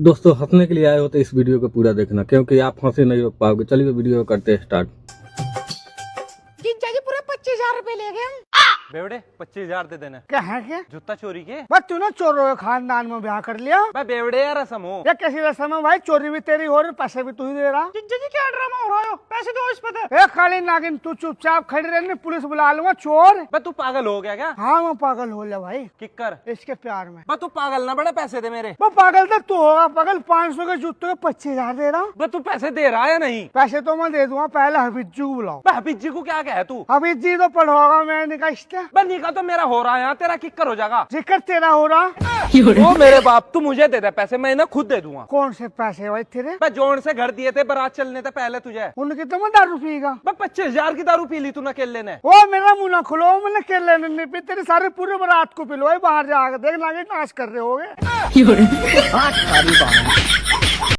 दोस्तों हंसने के लिए आए हो तो इस वीडियो को पूरा देखना, क्योंकि आप हंसे नहीं रोक पाओगे। चलिए वीडियो करते हैं स्टार्ट। जीजा जी पूरे 25,000 रुपए ले गए हम। बेवड़े 25,000 दे देना। क्या है क्या? जूता चोरी के? बस तू ना चोरों के खानदान में ब्याह कर लिया। मैं बेवड़े यार रसम हूँ। ये कैसी रस्म है भाई? चोरी भी तेरी हो रही, पैसे भी तू ही दे रहा। जीजा जी क्या ड्रामा हो रहा है? पैसे दो इस पे। खाली नागिन तू चुपचाप खड़ी रहने, पुलिस बुला लूंगा। चोर बे तू पागल हो गया क्या? हाँ मैं पागल हो गया भाई किक्कर इसके प्यार में। बे तू पागल ना बड़े, पैसे दे मेरे। वो पागल तक तू होगा पागल। 500 के जूते के 25,000 दे रहा हूँ। बे तू पैसे दे रहा है नहीं? पैसे तो मैं दे दूंगा, पहले हबीजी को बुलाओ। बे हबीज जी को क्या कहे तू? हबीजी तो पढ़वागा मैं निकाल। बे निका तो मेरा हो रहा है यहाँ, तेरा किक्कर हो जाएगा। जिक्र तेरा हो रहा। ओ मेरे बाप, तू मुझे दे दे पैसे, मैं ना खुद दे दूंगा। कौन से पैसे भाई तेरे? बे जोन से घर दिए थे बारात चलने से पहले तुझे। उनकी तो मैं दारू पीगा। बे 25,000 की दारू पी ली तू अकेले ने। ओ मेरा मुंह ना खुलो, मैंने के लेने नहीं पी। तेरी सारे पूरे बारात को पिलवाई, बाहर जाकर देख लागे नाश कर रहे होगे।